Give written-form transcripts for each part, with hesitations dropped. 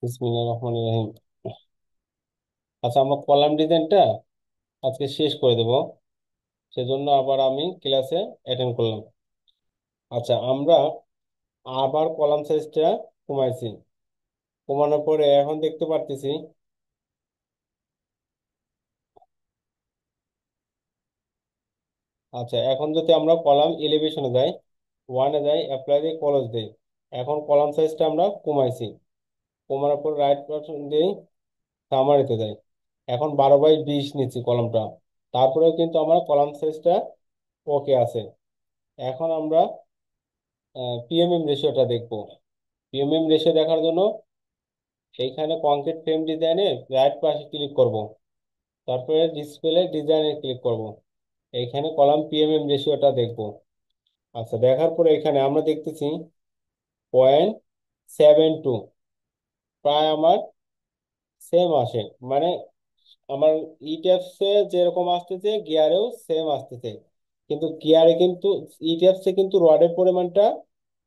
বিসমিল্লাহির রহমানির রহিম। আচ্ছা, আমরা কলাম ডিজাইনটা আজকে শেষ করে দেব, সেজন্য আবার আমি ক্লাসে অ্যাটেন্ড করলাম। আচ্ছা, আমরা আবার কলাম সাইজটা কমাইছি। কমানোর পরে এখন দেখতে পারতেছি। আচ্ছা, এখন যদি আমরা কলাম এলিভেশনে যাই, ওয়ানে যাই, অ্যাপ্লাই দিই, ক্লোজ দিই। এখন কলাম সাইজটা আমরা কমাইছি। কমানোর পর রাইট বাটন দিই, সামারিতে যাই। এখন 12/20 নিচ্ছি কলামটা। তারপরেও কিন্তু আমার কলাম সাইজটা ওকে আছে। এখন আমরা পিএমএম রেশিওটা দেখবো। পিএমএম রেশিও দেখার জন্য এইখানে কংক্রিট ফ্রেম ডিজাইনে রাইট পাশে ক্লিক করব। তারপরে ডিসপ্লে ডিজাইনে ক্লিক করব। এইখানে কলাম পিএমএম রেশিওটা দেখব। আচ্ছা, দেখার পরে এখানে আমরা দেখতেছি 0.72, প্রায় আমার সেম আসে। মানে আমার ইটিএফসে যেরকম আসতেছে গিয়ারেও সেম আসতেছে, কিন্তু গিয়ারে কিন্তু ইটিএফসে কিন্তু রডের পরিমাণটা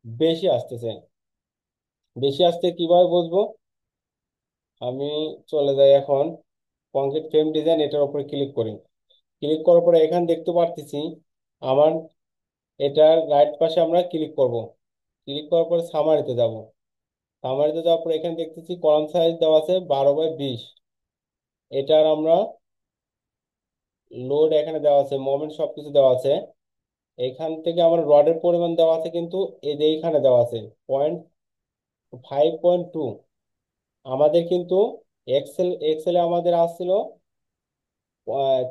বেশি আসতেছে। বেশি আসতে কিভাবে বুঝবো? আমি চলে যাই এখন কংক্রিট ফ্রেম ডিজাইন, এটার উপরে ক্লিক করি। ক্লিক করার পরে এখানে দেখতে পারতেছি আমার এটার রাইট পাশে আমরা ক্লিক করব। ক্লিক করার পরে সামারিতে যাব। সামারিতে যাওয়ার পরে এখানে দেখতেছি কলাম সাইজ দেওয়া আছে 12/20। এটার আমরা লোড এখানে দেওয়া আছে, মোমেন্ট সবকিছু দেওয়া আছে। এখান থেকে আমার রডের পরিমাণ দেওয়া আছে, কিন্তু এই যে এইখানে দেওয়া আছে 5.2। আমাদের কিন্তু এক্সেলে আমাদের আসছিল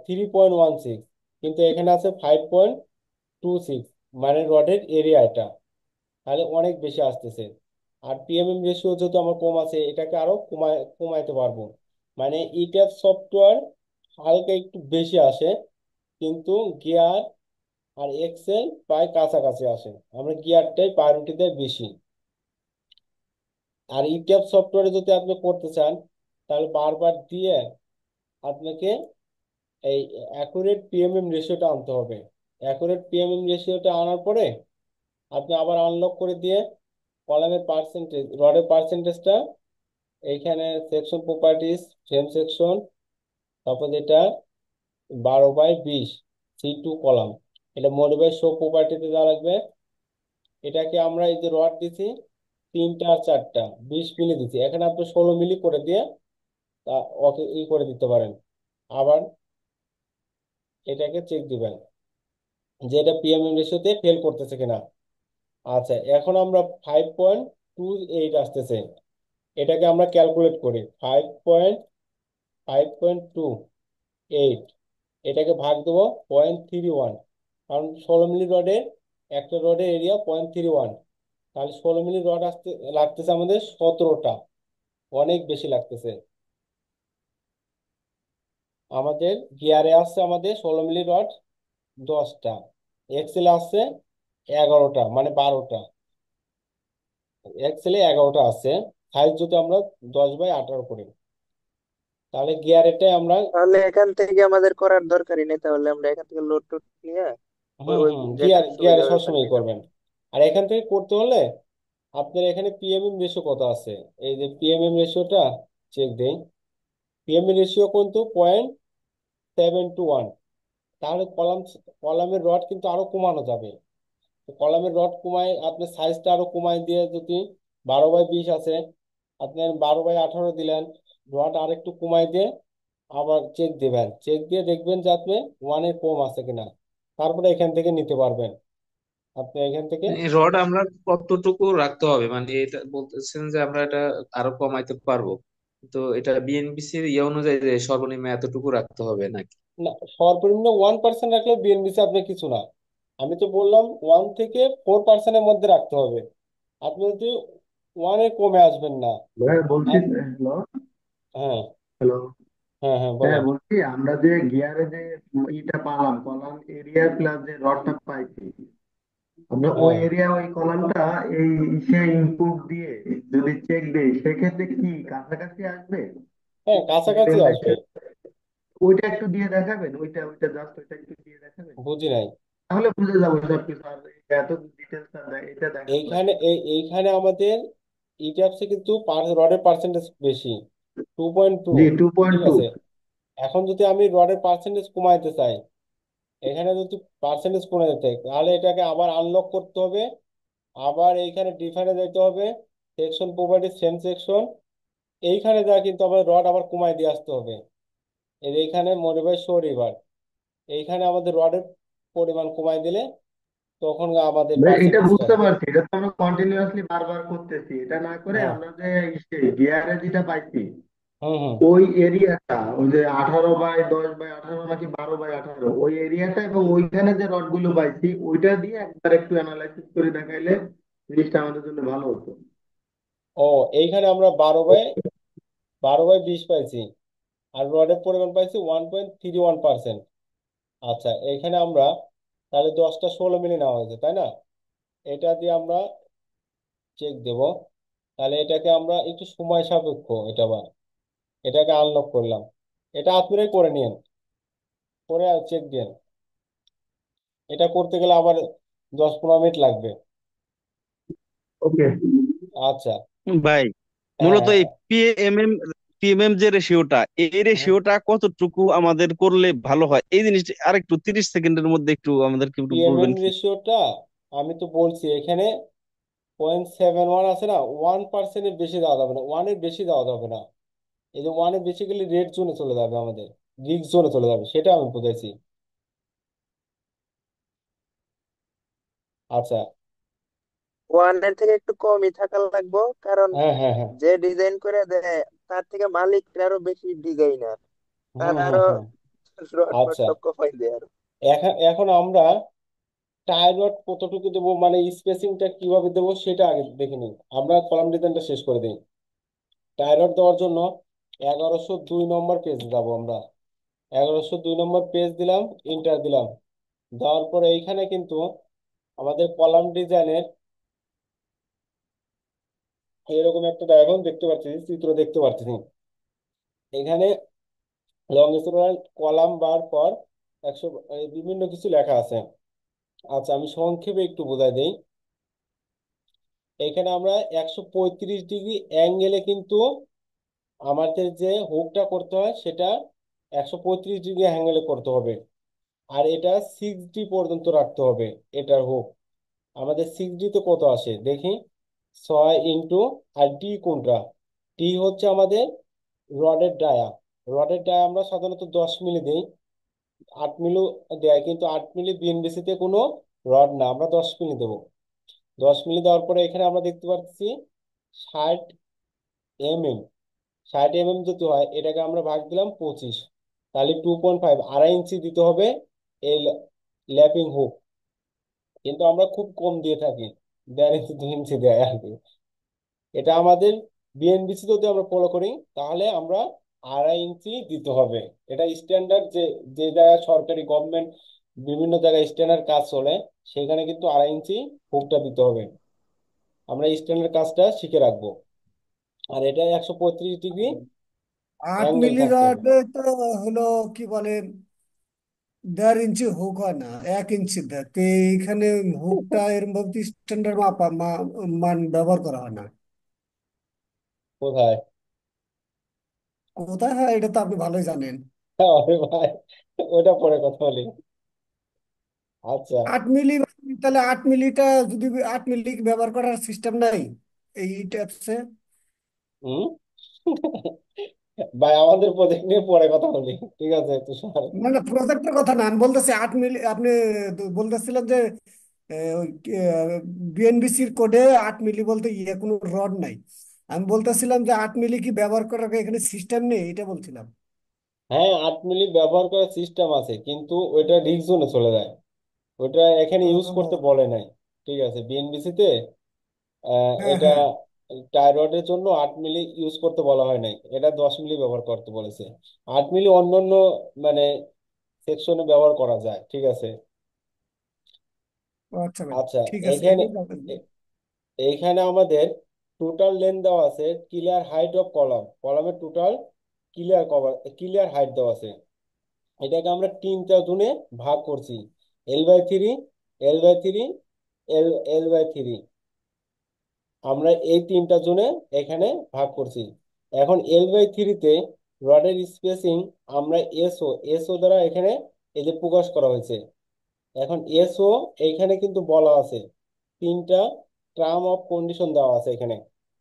3.16, কিন্তু এখানে আছে 5.26। মানে রডের এরিয়া এটা, তাহলে অনেক বেশি আসতেছে। আর পিএমএম রেশিও যেহেতু আমার কম আছে, এটাকে আরো কমাইতে পারবো। মানে ইট্যাব সফটওয়্যার হালকা একটু বেশি আসে, কিন্তু গিয়ার আর এক্সেল প্রায় কাছাকাছি আসে। আমরা গিয়ারটাই প্রায়োরিটি দেয় বেশি। আর ইট্যাব সফটওয়্যারে যদি আপনি করতে চান, তাহলে বারবার দিয়ে আপনাকে এই অ্যাকুরেট পিএমএম রেশিওটা আনতে হবে। অ্যাকুরেট পিএমএম রেশিওটা আনার পরে আপনি আবার আনলক করে দিয়ে কলামের পার্সেন্টেজ, রডের পার্সেন্টেজটা এইখানে সেকশন প্রপার্টিজ, ফ্রেম সেকশন, তারপর যেটা 12/20 C2 কলাম, এটা মডিফাই শো প্রপার্টিতে যা লাগবে। এটাকে আমরা এই যে রড দিছি তিনটা আর চারটা, 20 মিলি দিছি, এখানে আপনি 16 মিলি করে দিয়ে তা ওকে করে দিতে পারেন। আবার এটাকে চেক দিবেন যে এটা পিএমএম রেশিওতে ফেল করতেছে কিনা। আচ্ছা, এখন আমরা 5.28 আসতেছে। এটাকে আমরা ক্যালকুলেট করি 5.5.28, এটাকে ভাগ দেবো 0.31। কারণ 16 মিলি রডে একটা রডের এরিয়া 0.31, তাহলে 16 মিলি রড আসতে লাগতেছে আমাদের 17টা। অনেক বেশি লাগতেছে। আমাদের গিয়ারে আসছে আমাদের 16 মিলি রড 10টা, এক্সেলে আসছে 11টা, মানে 12টা। এক্সেলে 11টা আছে। সাইজ যদি আমরা 10/18 করি, তাহলে গিয়ারেটাই আমরা। তাহলে এখান থেকে আমাদের করার দরকারই নেই, তাহলে আমরা এখান থেকে লোড টোড নিয়ে ওই হুম ওই হুম, যেখানে সুবিধা গিয়ারে হয় ওখানে সবসময় নিয়ে যাবো। করবেন। আর এখান থেকে করতে হলে আপনার এখানে পিএমএম রেশিও কত আছে, এই যে পিএমএম রেশিওটা চেক দেই। পিএমএম রেশিও কিন্তু 0.721। তাহলে কলামের রড কিন্তু আরো কমানো যাবে। তো কলামের রড কমায় আপনি সাইজটা আরো কমায় দিয়ে যদি 12/20 আছে, আপনার 12/18 দিলেন, রড আর একটু কমায় দিয়ে আবার চেক দিবেন। চেক দিয়ে দেখবেন যে আপনি ওয়ানের কম আছে কিনা, তারপরে এখান থেকে নিতে পারবেন। আপনি এখান থেকে। রড আমরা কতটুকু রাখতে হবে, মানে এটা বলতেছেন যে আমরা এটা আরো কমাইতে পারবো, তো এটা বিএনবিসির ইয়ে অনুযায়ী যে সর্বনিম্ন এতটুকু রাখতে হবে নাকি? না, সর্বনিম্ন 1% রাখলে বিএনবিসি আপনার কিছু না। আমি তো বললাম 1 থেকে 4%-এর মধ্যে রাখতে হবে। আপনি যদি ওয়ানে কমে আসবেন না। ভাই বলছি, আর হ্যালো। হ্যাঁ, হ্যালো। হ্যাঁ, হ্যাঁ, হ্যাঁ বলেন। বলছি, আমরা যে গিয়ারে যে ইটা পালাম, কলাম এরিয়া প্লাস যে রডটা পাইছি, আমরা ওই হ্যাঁ, এরিয়া ওই কলামটা এই সে ইনপুট দিয়ে যদি চেক দেই, সেক্ষেত্রে কি কাছাকাছি আসবে? হ্যাঁ, কাছাকাছি মিলেন নাকি? আসবে। ওইটা একটু দিয়ে দেখাবেন, ওইটা ওইটা জাস্ট ওইটা একটু দিয়ে দেখাবেন। বুঝি নাই। তাহলে বুঝে যাবো সবকিছু। আর এত ডিটেলস না, এটা দেখার এইখানে লাগবে না। এইখানে আমাদের ইটিএফসি কিন্তু রডের পার্সেন্টেজ বেশি, 2.2। জি, টু পয়েন্ট ঠিক টু আছে, এখন যদি আমি রডের পার্সেন্টেজ কমাইতে চাই, এখানে যদি পার্সেন্টেজ কমে যেতে তাহলে এটাকে আবার আনলক করতে হবে, আবার এইখানে ডিফাইনে যেতে হবে, সেকশন প্রপার্টি সেম সেকশন, এইখানে যা কিন্তু আমার রড আবার কমাই দিয়ে আসতে হবে। এইখানে মডিফাই শো রিভার, এইখানে আমাদের রডের পরিমাণ কমাই দিলে তখন আমাদের ভাই, এটা পার্সেন্টেজটা বুঝতে পারছি, এটা তো আমরা কন্টিনিউয়াসলি বারবার করতেছি। এটা না করে হ্যাঁ। আমরা যে গিয়ারে যেটা পাইছি, হুম হুম। ওই এরিয়াটা, ওই যে 18/10/18 নাকি 12/18, ওই এরিয়াটা এবং ওইখানে যে রড গুলো পাইছি ওইটা দিয়ে একবার একটু অ্যানালাইসিস করে দেখাইলে জিনিসটা আমাদের জন্য ভালো হতো। ও, এইখানে আমরা 12/20 পাইছি, আর রডের পরিমাণ পাইছি 1.31%। আচ্ছা, এইখানে আমরা তাহলে 10টা 16 মিলি নেওয়া হয়েছে, তাই না? এটা দিয়ে আমরা চেক দেব। তাহলে এটাকে আমরা একটু সময় সাপেক্ষ, এটা আবার এটাকে আনলক করলাম। এটা আপনারাই করে নিন, করে চেক দিন। এটা করতে গেলে আবার 10-15 মিনিট লাগবে। ওকে। আচ্ছা। ভাই, হ্যাঁ মূলত হ্যাঁ এই পিএমএম যে রেশিওটা, এই হ্যাঁ। রেশিওটা কতটুকু আমাদের করলে ভালো হয়, এই জিনিসটা আরেকটু 30 সেকেন্ডের মধ্যে একটু আমাদেরকে একটু বলবেন পিএমএম কি? রেশিওটা আমি তো বলছি এখানে 0.71 আছে না, 1%-এর বেশি দেওয়া যাবে না, ওয়ানের বেশি দেওয়া যাবে না। এই যে ওয়ানের বেশি গেলে রেড জোনে চলে যাবে, আমাদের রিস্ক জোনে চলে যাবে, সেটা আমি বুঝাইছি। আচ্ছা। ওয়ানের থেকে একটু কমই থাকা লাগবো, কারণ হ্যাঁ হ্যাঁ হ্যাঁ। যে ডিজাইন করে দেয় তার থেকে মালিক আরো বেশি ডিজাইনার, হুম তারা হুম আরো হুম। রড ফড আচ্ছা, সব কমাই দেয় আরো। এখন এখন আমরা টায়ার রড কতটুকু দেবো, মানে স্পেসিংটা কিভাবে দেবো সেটা আগে দেখে নিই। আমরা কলাম ডিজাইনটা শেষ করে দিই। টায়ার রড দেওয়ার জন্য 1102 নম্বর পেজ যাবো আমরা। 1102 নম্বর পেজ দিলাম, ইন্টার দিলাম। দেওয়ার পরে এইখানে কিন্তু আমাদের কলাম ডিজাইনের এরকম একটা ডায়াগ্রাম দেখতে পাচ্ছি, চিত্র দেখতে পাচ্ছি। এখানে লংগেস্টুরাল কলাম বার পর 100 বিভিন্ন কিছু লেখা আছে। আচ্ছা, আমি সংক্ষেপে একটু বোঝাই দিই। এখানে আমরা 135 ডিগ্রি অ্যাঙ্গেলে কিন্তু আমাদের যে হুকটা করতে হয় সেটা 135 ডিগ্রি অ্যাঙ্গেলে করতে হবে। আর এটা 6D পর্যন্ত রাখতে হবে, এটার হুক। আমাদের 6D তে কত আসে দেখি, 6 ইন্টু, আর টি কোনটা, টি হচ্ছে আমাদের রডের ডায়া। রডের ডায়া আমরা সাধারণত 10 মিলি দিই, 8 মিলি দেয়, কিন্তু 8 মিলি বিএনবিসি তে কোনো রড না, আমরা 10 মিলি দেবো। 10 মিলি দেওয়ার পরে এখানে আমরা দেখতে পাচ্ছি 60 mm। 60 mm যদি হয়, এটাকে আমরা ভাগ দিলাম 25, তাহলে 2.5, 2.5 ইঞ্চি দিতে হবে এই ল্যাপিং হুক। কিন্তু আমরা খুব কম দিয়ে থাকি, 1.5 ইঞ্চি 2 ইঞ্চি দেয় আর কি। এটা আমাদের বিএনবিসি যদি আমরা ফলো করি তাহলে আমরা 2.5 ইঞ্চি দিতে হবে। এটা স্ট্যান্ডার্ড, যে যে জায়গায় সরকারি গভর্নমেন্ট বিভিন্ন জায়গায় স্ট্যান্ডার্ড কাজ চলে, সেখানে কিন্তু 2.5 ইঞ্চি হুকটা দিতে হবে। আমরা স্ট্যান্ডার্ড কাজটা শিখে রাখবো। আর এটা 135 ডিগ্রি 8 মিলি থাকতে হবে। রডে তো হলো কি বলে 1.5 ইঞ্চি হুক হয় না, 1 ইঞ্চি দেয় তো। এইখানে হুকটা এরকম ভাবে স্ট্যান্ডার্ড মান ব্যবহার করা হয় না। কোথায়? কোথায় হয় এটা তো আপনি ভালোই জানেন। আরে ভাই, ওটা পরে কথা বলি। আচ্ছা। 8 মিলি, তাহলে 8 মিলিটা যদি 8 মিলি ব্যবহার করার সিস্টেম নাই এই ট্যাপসে। হুম। ভাই, আমাদের প্রজেক্ট নিয়ে পরে কথা বলি, ঠিক আছে তুষার? মানে প্রজেক্টের কথা না, আমি বলতেছি 8 মিলি। আপনি তো বলতেছিলেন যে বিএনবিসির কোডে 8 মিলি বলতে ইয়ে কোনো রড নাই। আমি বলতেছিলাম যে 8 মিলি কি ব্যবহার করার এখানে সিস্টেম নেই, এটা বলছিলাম। হ্যাঁ, 8 মিলি ব্যবহার করার সিস্টেম আছে, কিন্তু ওইটা রিস্ক জোনে চলে যায়। ওইটা এখানে ইউজ করতে ও, বলে নাই। ঠিক আছে, বিএনবিসি তে হ্যাঁ এটা হ্যাঁ। টাইরয়েডের জন্য 8 মিলি ইউজ করতে বলা হয় নাই, এটা 10 মিলি ব্যবহার করতে বলেছে। 8 মিলি অন্য অন্য মানে সেকশনে ব্যবহার করা যায়, ঠিক আছে। ও আচ্ছা ভাই, আচ্ছা, ঠিক আছে, এইখানে এটাই বলতেন। এইখানে আমাদের টোটাল লেন্থ দেওয়া আছে, ক্লিয়ার হাইট অফ কলাম, কলামের টোটাল ক্লিয়ার হাইট দেওয়া আছে। এটাকে আমরা 3টা জোনে ভাগ করছি, L/3, L/3, L L/3। আমরা এই তিনটা জোনে এখানে ভাগ করছি। এখন L/3 তে রডের স্পেসিং আমরা এসও দ্বারা এখানে এই যে প্রকাশ করা হয়েছে। এখন এসও এইখানে কিন্তু বলা আছে তিনটা টার্ম অফ কন্ডিশন দেওয়া আছে এখানে।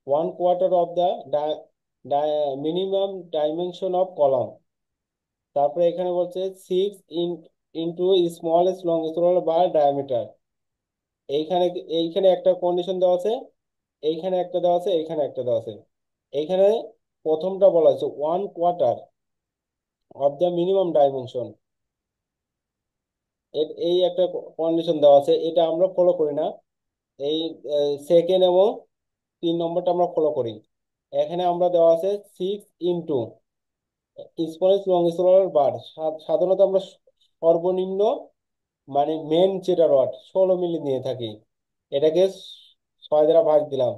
1/4 of the minimum dimension of column. তারপরে এখানে বলছে 6 ইন্টু স্মলেস্ট লংগেস্ট বা ডায়ামিটার। এইখানে এইখানে একটা কন্ডিশন দেওয়া আছে, এইখানে একটা দেওয়া আছে, এইখানে একটা দেওয়া আছে। এইখানে প্রথমটা বলা হয়েছে 1/4 অফ দ্য মিনিমাম ডাইমেনশন। এই একটা কন্ডিশন দেওয়া আছে, এটা আমরা ফলো করি না। এই সেকেন্ড এবং 3 নম্বরটা আমরা ফলো করি। এখানে আমরা দেওয়া আছে 6 ইন্টু স্মলেস্ট লংগেস্ট বার। সাধারণত আমরা সর্বনিম্ন মানে মেন যেটা রড 16 মিলি নিয়ে থাকি, এটাকে 6 দ্বারা ভাগ দিলাম।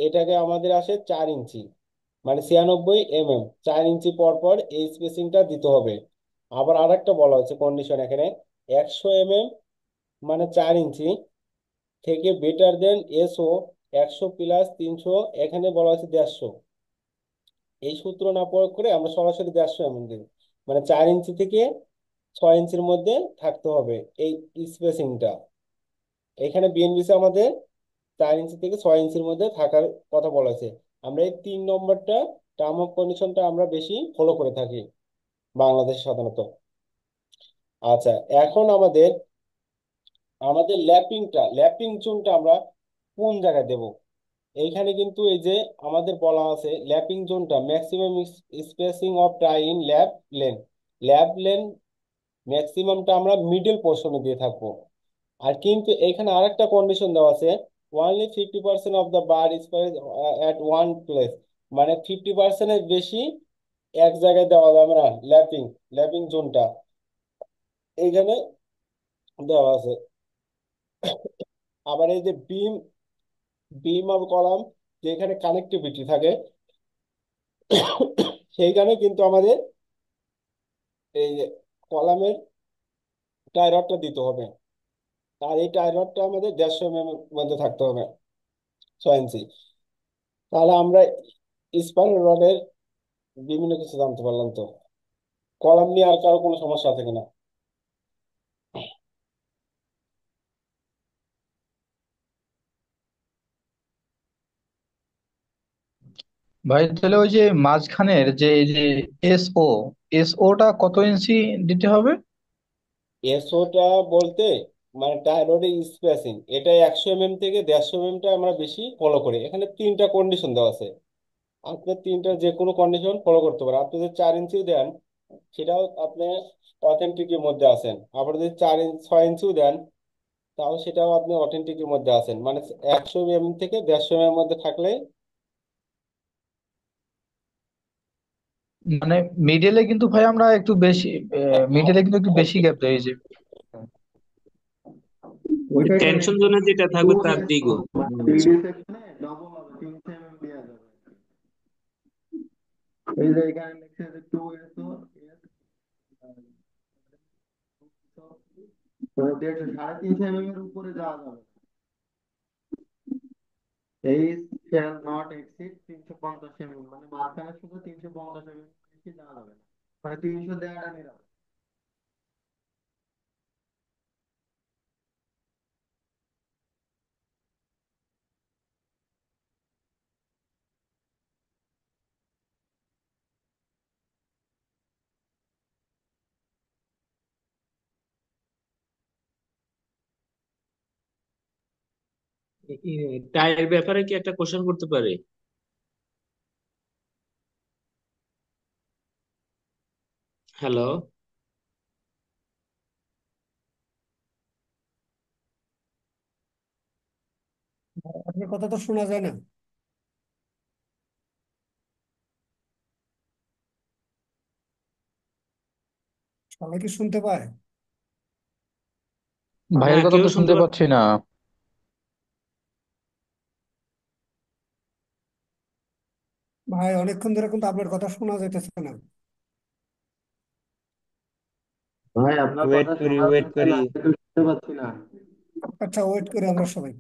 এটাকে আমাদের আসে 4 ইঞ্চি, মানে 96 mm। 4 ইঞ্চি পর পর এই স্পেসিংটা দিতে হবে। আবার আরেকটা বলা হচ্ছে কন্ডিশন এখানে, 100 mm মানে 4 ইঞ্চি থেকে বেটার দেন এসও 100 + 300, এখানে বলা হচ্ছে 150। এই সূত্র না প্রয়োগ করে আমরা সরাসরি 150 mm দিই, মানে 4 ইঞ্চি থেকে 6 ইঞ্চির মধ্যে থাকতে হবে এই স্পেসিংটা। এখানে বিএনবিসি আমাদের 4 ইঞ্চি থেকে 6 ইঞ্চির মধ্যে থাকার কথা বলা হয়েছে। আমরা এই 3 নম্বরটা টার্ম অফ কন্ডিশনটা আমরা বেশি ফলো করে থাকি বাংলাদেশে সাধারণত। আচ্ছা, এখন আমাদের আমাদের ল্যাপিং জোনটা আমরা কোন জায়গায় দেব? এইখানে কিন্তু এই যে আমাদের বলা আছে ল্যাপিং জোনটা maximum spacing of tie in lap length ম্যাক্সিমামটা আমরা মিডল পোর্শনে দিয়ে থাকবো। আর কিন্তু এখানে আরেকটা কন্ডিশন দেওয়া আছে, only 50% of the bar space at one place, মানে 50%-এর বেশি এক জায়গায় দেওয়া যাবে না। ল্যাপিং জোনটা এইখানে দেওয়া আছে। আবার এই যে বিম আর কলাম, যেখানে কানেক্টিভিটি থাকে সেইখানে কিন্তু আমাদের এই যে কলামের টাই রডটা দিতে হবে। আর এই টাই রডটা আমাদের 150 mm এর মধ্যে থাকতে হবে, 6 ইঞ্চি। তাহলে আমরা স্পাইরাল রডের বিভিন্ন কিছু জানতে পারলাম। তো কলাম নিয়ে আর কারো কোনো সমস্যা আছে কিনা? ভাই তাহলে ওই যে মাঝখানের যে এই যে এসও এসওটা কত ইঞ্চি দিতে হবে? এসওটা বলতে মানে টাই রডের স্পেসিং, এটা 100 mm থেকে 150 mm আমরা বেশি ফলো করি। এখানে তিনটা কন্ডিশন দেওয়া আছে, আপনার তিনটা যে কোনো কন্ডিশন ফলো করতে পারেন। আপনি যদি 4 ইঞ্চিও দেন সেটাও আপনি অথেন্টিকের মধ্যে আছেন। আবার যদি 6 ইঞ্চিও দেন তাও সেটাও আপনি অথেন্টিকের মধ্যে আছেন, মানে 100 mm থেকে 150 mm এর মধ্যে থাকলে। মানে মিডলে কিন্তু ভাই আমরা একটু বেশি, মিডলে কিন্তু একটু বেশি গ্যাপ দেয় এই যে। ওইটাই তো টেনশন জোনে যেটা টু থাকবে তার এস দ্বিগুণ। মানে 3D সেকশনে ডবল হবে, 300 mm দেওয়া যাবে। এই যে এখানে লিখছে যে 2SO এস, মানে 350 mm এর উপরে যাওয়া যাবে না। এই শ্যাল নট এক্সিড 350 mm, মানে মাঝখানে শুধু 350 mm বেশি যাওয়া যাবে না, মানে 300 দেওয়াটা নিরাপদ। টাইয়ের ব্যাপারে কি একটা কোশ্চেন করতে পারি? হ্যালো। আপনার কথা তো শোনা যায় না। সবাই কি শুনতে পায়? ভাইয়ের হ্যাঁ, কথা কেউ তো শুনতে শুনতে পাচ্ছে? পাচ্ছি না। ভাই অনেকক্ষণ ধরে কিন্তু আপনার কথা শোনা যাইতেছে না। ভাই আপনার ওয়েট কথা করি শোনা ওয়েট যাচ্ছে করি। না, আমি তো শুনতে পাচ্ছি না। আচ্ছা, ওয়েট করি আমরা সবাই।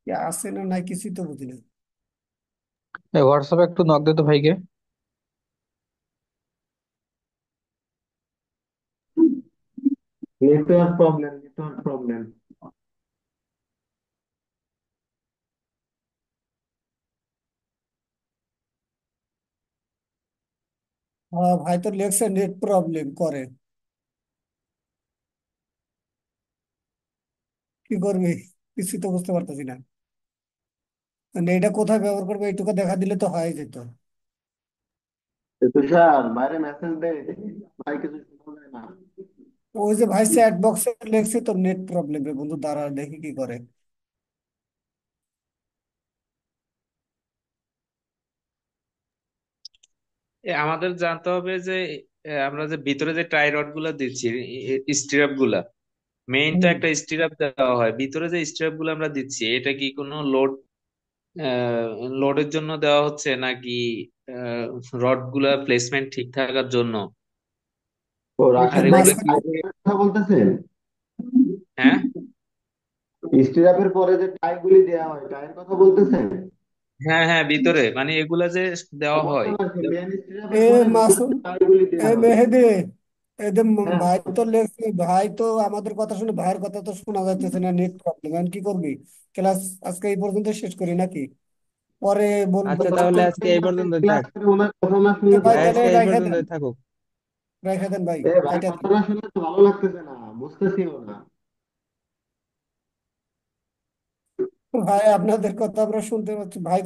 কি আছে না নাই কিছুই তো বুঝি না। হোয়াটসঅ্যাপে একটু নক দে তো ভাইকে। Network problem, network problem. হ্যাঁ ভাই তো লেগছে নেট প্রবলেম করে, কি করবি, কিছুই তো বুঝতে পারতেছি না। মানে এটা কোথায় ব্যবহার করবো এইটুকু দেখা দিলে তো হয়ে যেত। তুষার বাইরে মেসেজ দে, ভাই কিছু শোনা যায় না। ওই যে ভাই চ্যাট বক্সে লেগছে তো নেট প্রবলেম রে বন্ধু, দাঁড়া দেখি কি করে। আমাদের জানতে হবে যে আমরা যে ভিতরে যে টাই রড গুলা দিচ্ছি, স্টিরাপ গুলা, মেইন তো হুম। একটা স্টিরাপ দেওয়া হয়, ভিতরে যে স্টিরাপ গুলো আমরা দিচ্ছি এটা কি কোনো লোডের জন্য দেওয়া হচ্ছে নাকি রড গুলা প্লেসমেন্ট ঠিক থাকার জন্য? ও আর রাশেদ ভাই এগুলা কি কি? মাঝখানে কথা বলতেছেন? হ্যাঁ, স্টিরাপের পরে যে টাই গুলি দেওয়া হয়, টাইয়ের কথা বলতেছেন? হ্যাঁ, হ্যাঁ, ভিতরে মানে এগুলা যে দেওয়া হয়। বুঝতে পারছি, মেন এ স্টিরাপের পরে ভিতরে মাসুম, টাই গুলি এ দেওয়া হয়। মেহেদি, এদের হ্যাঁ ভাই বলো। তো লেগছে, ভাই তো আমাদের কথা শুনে ভাইয়ের কথা তো শোনা যাচ্ছে না, নেট প্রবলেম। এখন কি করবি? ক্লাস আজকে এই পর্যন্ত শেষ করি নাকি? পরে বলবো আচ্ছা তোর তাহলে তোর আজকে এই পর্যন্তই থাক। ক্লাস করে ওনার কথা না শুনলে তো ভাই ভাই তাহলে আজকে এই রাইখা দেন, পর্যন্তই থাকুক। রাইখা দেন ভাই, ভাই কাইটা কথা দেন। না শুনলে তো ভালো লাগতেছে না, বুঝতেছিও না। ভাই আপনাদের কথা আমরা শুনতে পাচ্ছি ভাই।